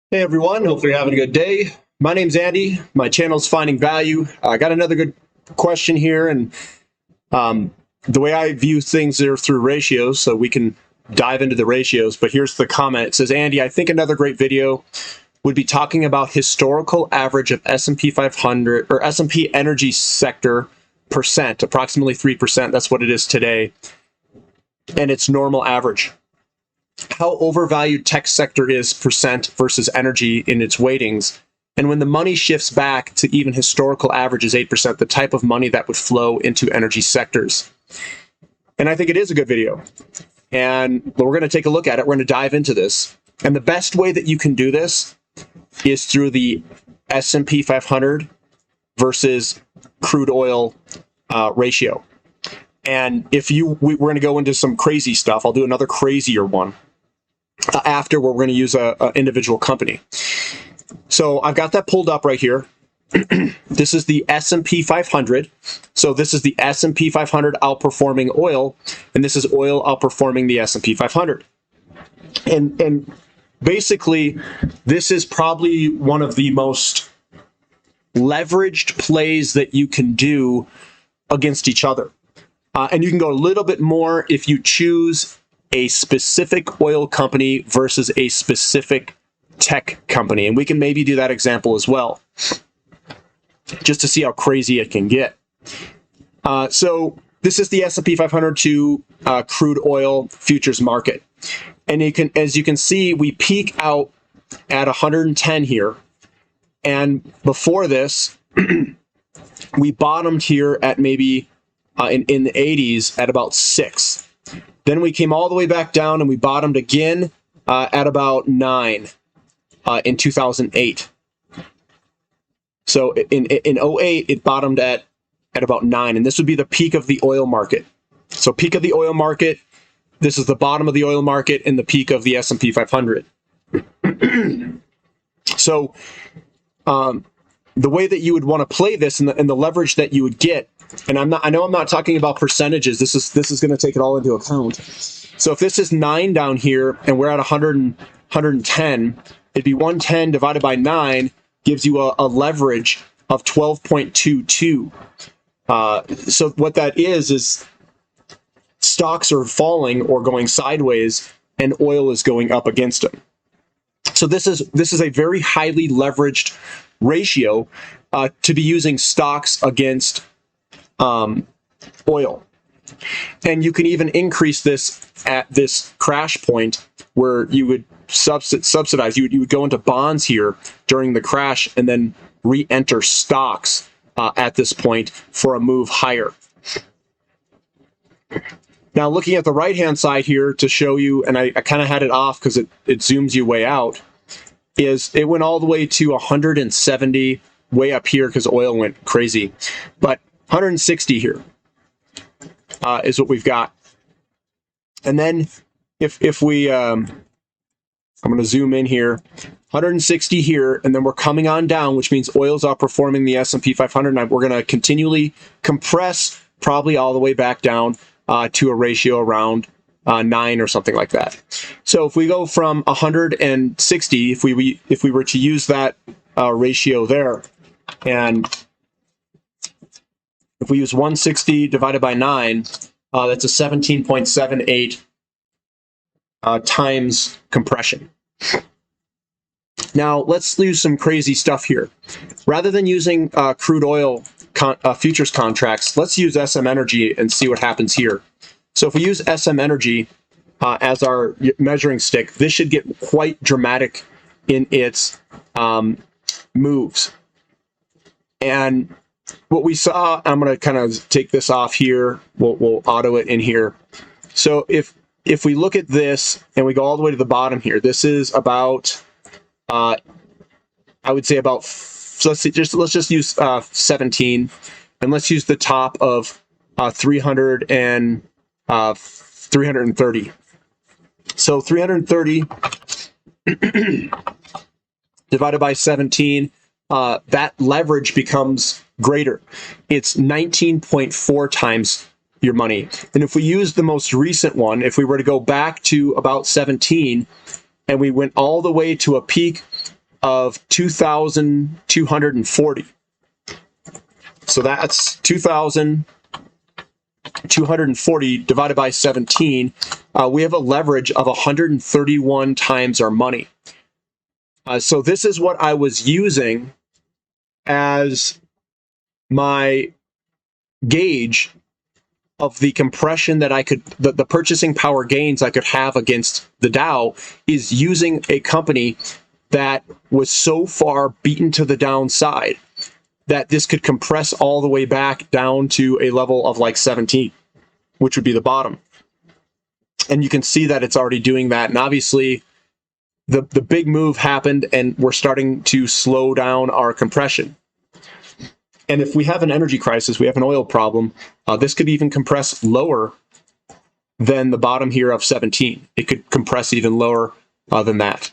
Hey everyone, hopefully you're having a good day. My name's Andy. My channel's Finding Value. I got another good question here, and the way I view things are through ratios, so we can dive into the ratios. But here's the comment. It says, Andy, I think another great video would be talking about historical average of S&P 500 or S&P energy sector percent, approximately 3%. That's what it is today, and its normal average. How overvalued tech sector is percent versus energy in its weightings. And when the money shifts back to even historical averages 8%, the type of money that would flow into energy sectors. And I think it is a good video. And we're going to take a look at it. We're going to dive into this. And the best way that you can do this is through the S&P 500 versus crude oil ratio. And we're going to go into some crazy stuff. I'll do another crazier one after, where we're going to use an individual company. So I've got that pulled up right here. This is the S&P 500. So this is the S&P 500 outperforming oil, and this is oil outperforming the S&P 500. And basically, this is probably one of the most leveraged plays that you can do against each other. And you can go a little bit more if you choose a specific oil company versus a specific tech company. And we can maybe do that example as well, just to see how crazy it can get. So this is the S&P 500 to crude oil futures market. And as you can see, we peak out at 110 here. And before this, we bottomed here at maybe in the 80s at about 6. Then we came all the way back down and we bottomed again at about 9 in 2008. So in 08, it bottomed at about 9, and this would be the peak of the oil market. So peak of the oil market, this is the bottom of the oil market, and the peak of the S&P 500. So the way that you would want to play this and the leverage that you would get, and I know I'm not talking about percentages. This is going to take it all into account. So if this is 9 down here and we're at 110, it'd be 110 divided by 9 gives you a leverage of 12.22. So what that is stocks are falling or going sideways, and oil is going up against them. So this is a very highly leveraged ratio to be using stocks against oil. And you can even increase this at this crash point where you would subsidize. You would go into bonds here during the crash and then re-enter stocks at this point for a move higher. Now, looking at the right-hand side here to show you, and I kind of had it off because it zooms you way out, is it went all the way to 170, way up here because oil went crazy. But 160 here is what we've got. And then if we, I'm going to zoom in here, 160 here, and then we're coming on down, which means oil's outperforming the S&P 500. And we're going to continually compress probably all the way back down to a ratio around 9 or something like that. So if we go from 160, if we were to use that ratio there, and if we use 160 divided by 9, that's a 17.78 times compression. Now, let's use some crazy stuff here. Rather than using crude oil futures contracts, let's use SM Energy and see what happens here. So if we use SM Energy as our measuring stick, this should get quite dramatic in its moves. And what we saw, I'm going to kind of take this off here. We'll auto it in here. So if we look at this and we go all the way to the bottom here, this is about, I would say about, so let's just use 17, and let's use the top of 330. So 330 divided by 17, that leverage becomes greater. It's 19.4 times your money. And if we use the most recent one, if we were to go back to about 17 and we went all the way to a peak of 2,240. So that's 2,240 divided by 17. We have a leverage of 131 times our money. So this is what I was using as my gauge of the compression that I could, the purchasing power gains I could have against the Dow, is using a company that was so far beaten to the downside that this could compress all the way back down to a level of like 17, which would be the bottom. And you can see that it's already doing that. And obviously the big move happened and we're starting to slow down our compression. And if we have an energy crisis, we have an oil problem, this could even compress lower than the bottom here of 17. It could compress even lower than that.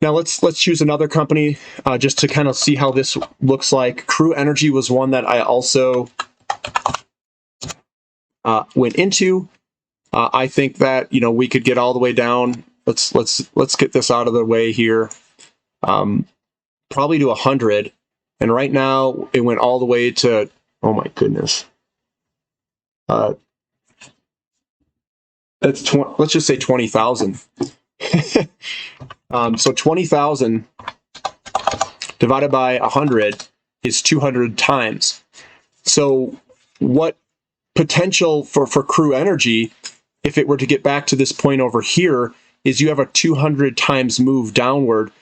Now let's choose another company just to kind of see how this looks like. Crew Energy was one that I also went into. I think that, you know, we could get all the way down. Let's get this out of the way here. Probably to 100. And right now it went all the way to, oh my goodness. Let's just say 20,000. So 20,000 divided by 100 is 200 times. So what potential for Crew Energy, if it were to get back to this point over here, is you have a 200 times move downward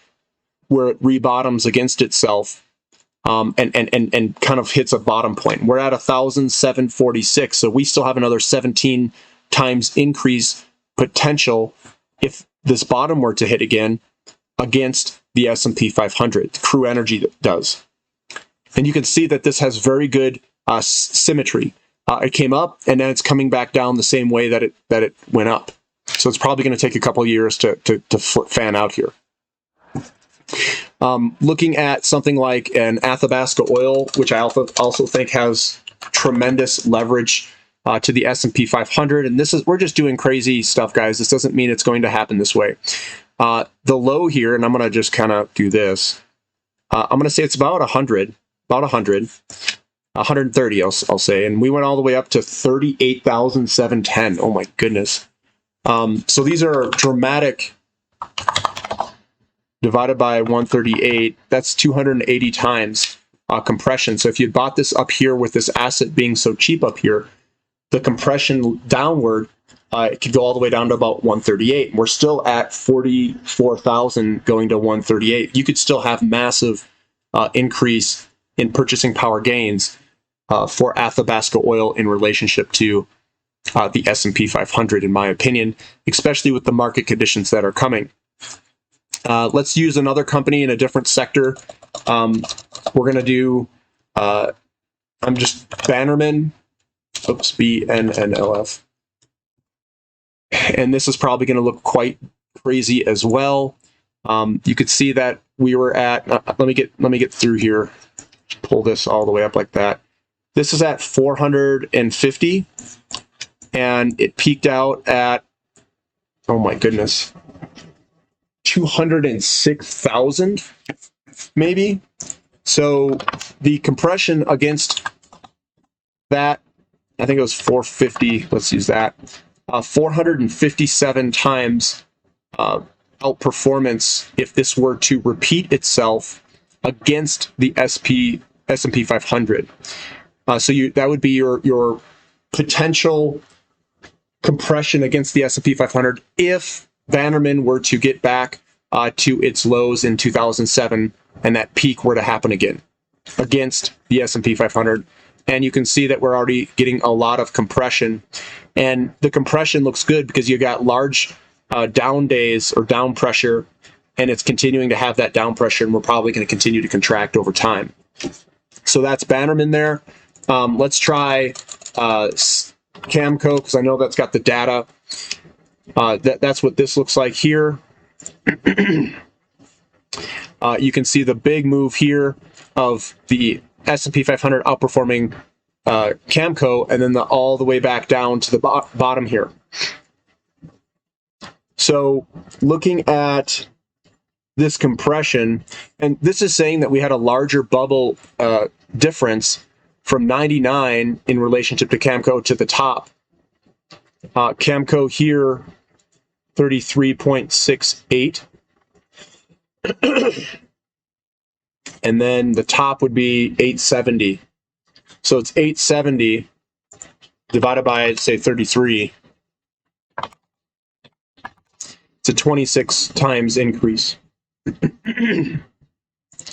where it rebottoms against itself and kind of hits a bottom point. We're at 1,746, so we still have another 17 times increase potential if this bottom were to hit again against the S&P 500. Crew Energy does. And you can see that this has very good symmetry. It came up and then it's coming back down the same way that it went up. So it's probably going to take a couple of years to fan out here. Looking at something like an Athabasca Oil, which I also think has tremendous leverage to the S&P 500, and we're just doing crazy stuff, guys. This doesn't mean it's going to happen this way. The low here, and I'm going to just kind of do this. I'm going to say it's about 100, 130, I'll say, and we went all the way up to 38,710. Oh my goodness. So these are dramatic. Divided by 138, that's 280 times compression. So if you bought this up here with this asset being so cheap up here, the compression downward, it could go all the way down to about 138. We're still at 44,000 going to 138. You could still have massive increase in purchasing power gains for Athabasca Oil in relationship to the S&P 500, in my opinion, especially with the market conditions that are coming. Let's use another company in a different sector. We're going to do, I'm just Bannerman, oops, BNNLF. And this is probably going to look quite crazy as well. You could see that we were at, let me get through here, pull this all the way up like that. This is at 450 and it peaked out at, oh my goodness, 206,000 maybe. So the compression against that, I think it was 450, let's use that, 457 times outperformance if this were to repeat itself against the S&P 500. So that would be your potential compression against the S&P 500 if Bannerman were to get back to its lows in 2007 and that peak were to happen again against the S&P 500. And you can see that we're already getting a lot of compression. And the compression looks good because you got large down days or down pressure, and it's continuing to have that down pressure, and we're probably going to continue to contract over time. So that's Bannerman there. Let's try Camco, because I know that's got the data. That's what this looks like here. You can see the big move here of the S&P 500 outperforming Camco, and then all the way back down to the bottom here. So looking at this compression, and this is saying that we had a larger bubble difference from 99 in relationship to Camco to the top. Camco here, 33.68. And then the top would be 870. So it's 870 divided by, say, 33. It's a 26 times increase.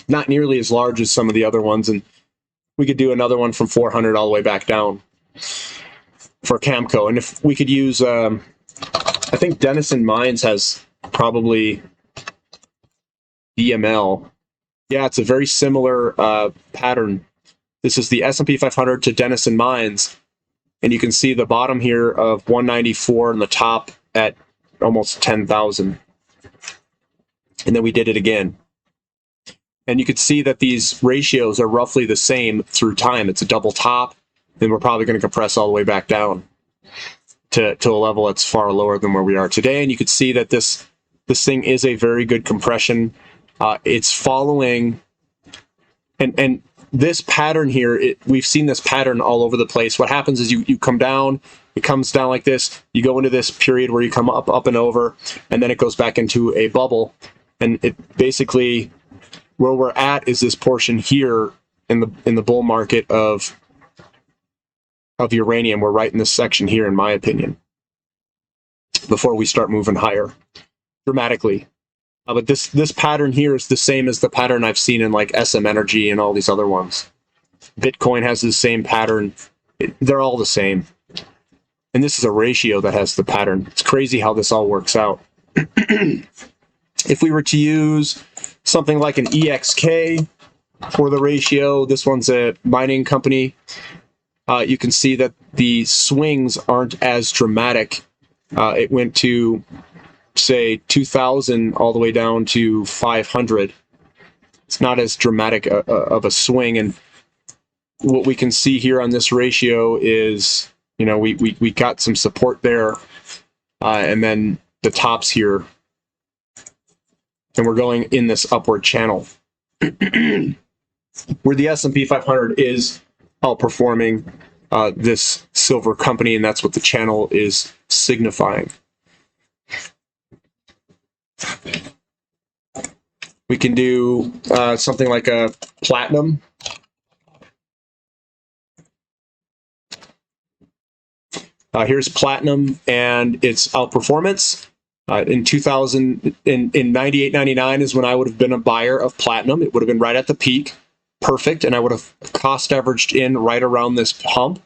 Not nearly as large as some of the other ones, and we could do another one from 400 all the way back down for Camco. And if we could use, I think Denison Mines has probably DML. Yeah, it's a very similar pattern. This is the S&P 500 to Denison Mines, and you can see the bottom here of 194 and the top at almost 10,000. And then we did it again. And you can see that these ratios are roughly the same through time. It's a double top, then we're probably going to compress all the way back down to a level that's far lower than where we are today. And you can see that this thing is a very good compression. It's following, and this pattern here, we've seen this pattern all over the place. What happens is you come down, it comes down like this, you go into this period where you come up and over, and then it goes back into a bubble. And it basically, where we're at is this portion here in the bull market of uranium. We're right in this section here, in my opinion, before we start moving higher dramatically. But this pattern here is the same as the pattern I've seen in like SM Energy and all these other ones. Bitcoin has the same pattern. They're all the same. And this is a ratio that has the pattern. It's crazy how this all works out. If we were to use something like an EXK for the ratio, this one's a mining company, you can see that the swings aren't as dramatic. It went to, say, 2,000 all the way down to 500. It's not as dramatic of a swing. And what we can see here on this ratio is, you know, we got some support there, and then the tops here, and we're going in this upward channel where the S&P 500 is outperforming this silver company, and that's what the channel is signifying. We can do something like a platinum. Here's platinum and its outperformance. In 98, 99 is when I would have been a buyer of platinum. It would have been right at the peak, perfect, and I would have cost averaged in right around this pump.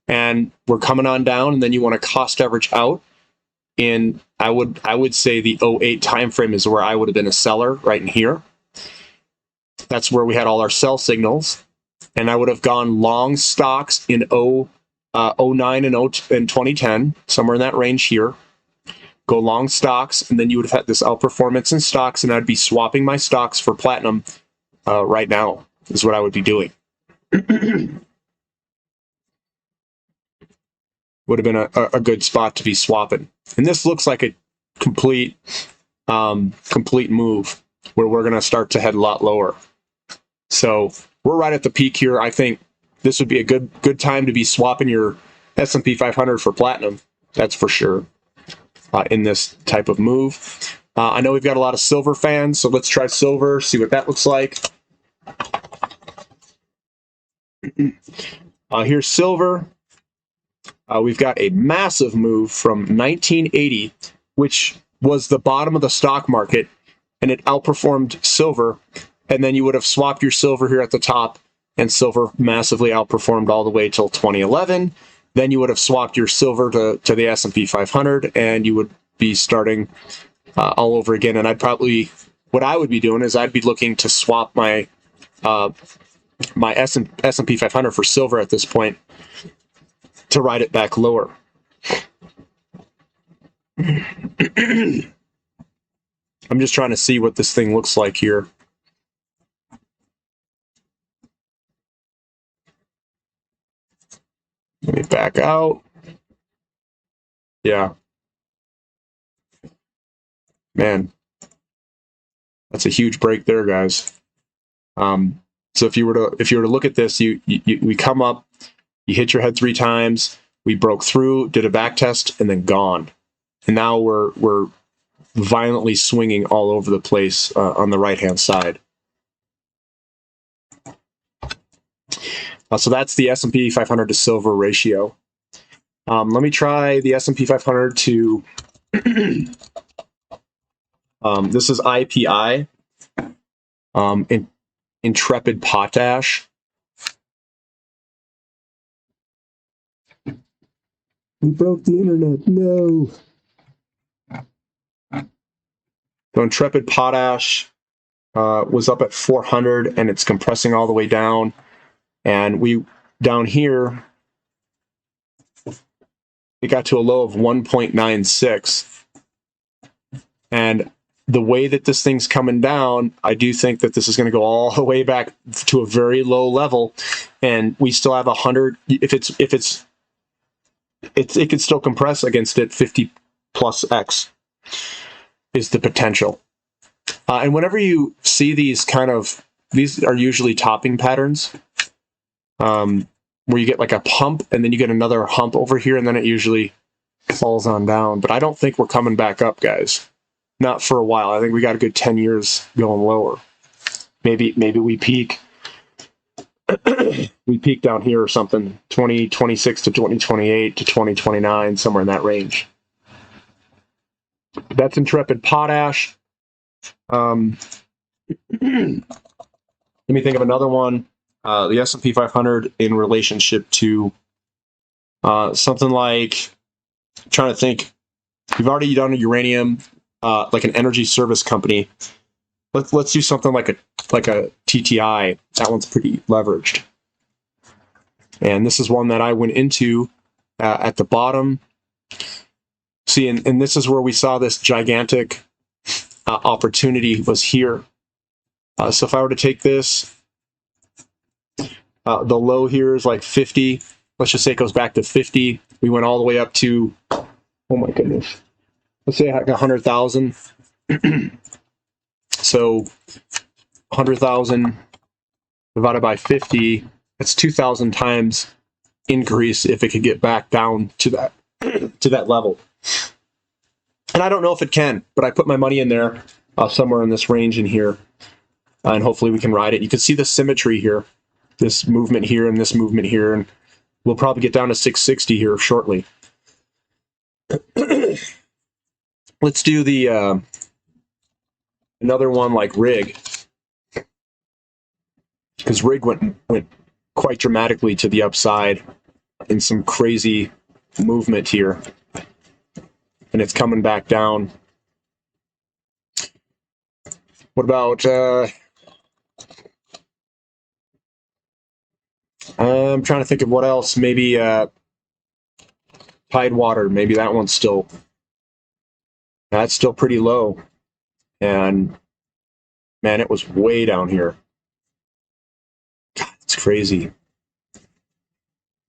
And we're coming on down, and then you want to cost average out. In I would say the 08 timeframe is where I would have been a seller, right in here. That's where we had all our sell signals, and I would have gone long stocks in 09 and 2010, somewhere in that range here. Go long stocks, and then you would have had this outperformance in stocks, and I'd be swapping my stocks for platinum right now, is what I would be doing. Would have been a good spot to be swapping. And this looks like a complete move where we're going to start to head a lot lower. So we're right at the peak here. I think this would be a good time to be swapping your S&P 500 for platinum. That's for sure. In this type of move. I know we've got a lot of silver fans, so let's try silver, see what that looks like. Here's silver. We've got a massive move from 1980, which was the bottom of the stock market, and it outperformed silver. And then you would have swapped your silver here at the top, and silver massively outperformed all the way till 2011. Then you would have swapped your silver to the S&P 500, and you would be starting all over again. And what I would be doing is I'd be looking to swap my my S&P 500 for silver at this point to ride it back lower. I'm just trying to see what this thing looks like here. Let me back out. Yeah. Man. That's a huge break there, guys. So if you were to look at this, we come up, you hit your head 3 times, we broke through, did a back test, and then gone. And now we're violently swinging all over the place on the right-hand side. So that's the S&P 500 to silver ratio. Let me try the S&P 500 to, this is IPI, Intrepid Potash. We broke the internet, no. So Intrepid Potash was up at 400 and it's compressing all the way down. And we, down here, it got to a low of 1.96. And the way that this thing's coming down, I do think that this is going to go all the way back to a very low level. And we still have 100, it could still compress against it 50 plus X is the potential. And whenever you see these these are usually topping patterns, where you get like a pump and then you get another hump over here and then it usually falls on down. But I don't think we're coming back up, guys. Not for a while. I think we got a good 10 years going lower. Maybe we peak. We peak down here or something, 2026 to 2028 to 2029, somewhere in that range. That's Intrepid Potash. Let me think of another one. The S&P 500 in relationship to something like, I'm trying to think, you've already done a uranium, like an energy service company. Let's do something like a TTI. That one's pretty leveraged. And this is one that I went into at the bottom. See, and this is where we saw this gigantic opportunity was here. So if I were to take this, the low here is like 50. Let's just say it goes back to 50. We went all the way up to, oh my goodness. Let's say I got 100,000. So 100,000 divided by 50, that's 2,000 times increase if it could get back down to that level. And I don't know if it can, but I put my money in there somewhere in this range in here, and hopefully we can ride it. You can see the symmetry here, this movement here and this movement here, and we'll probably get down to 660 here shortly. Let's do the another one like rig, because rig went quite dramatically to the upside in some crazy movement here, and it's coming back down. What about I'm trying to think of what else. Maybe Tidewater. Maybe that one's still, that's still pretty low. And man, it was way down here. God, it's crazy.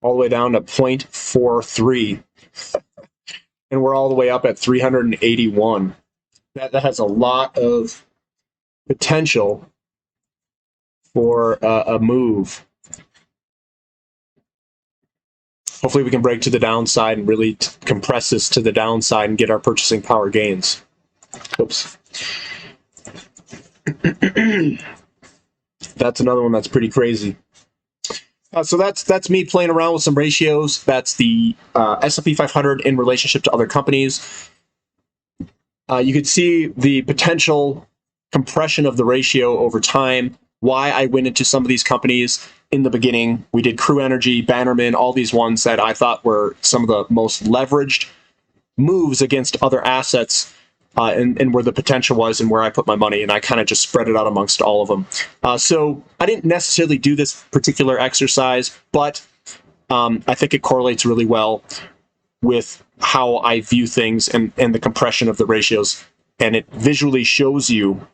All the way down to 0.43. And we're all the way up at 381. That has a lot of potential for a move. Hopefully we can break to the downside and really compress this to the downside and get our purchasing power gains. Oops. That's another one that's pretty crazy. So that's me playing around with some ratios. That's the S&P 500 in relationship to other companies. You could see the potential compression of the ratio over time, why I went into some of these companies in the beginning. We did Crew Energy, Bannerman, all these ones that I thought were some of the most leveraged moves against other assets, and where the potential was and where I put my money, and I kind of just spread it out amongst all of them. So I didn't necessarily do this particular exercise, but I think it correlates really well with how I view things and the compression of the ratios, and it visually shows you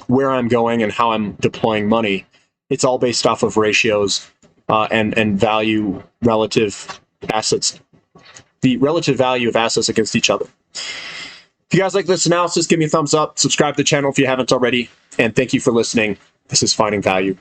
where I'm going and how I'm deploying money. It's all based off of ratios and value relative assets, the relative value of assets against each other. If you guys like this analysis, give me a thumbs up, subscribe to the channel if you haven't already, and thank you for listening. This is Finding Value.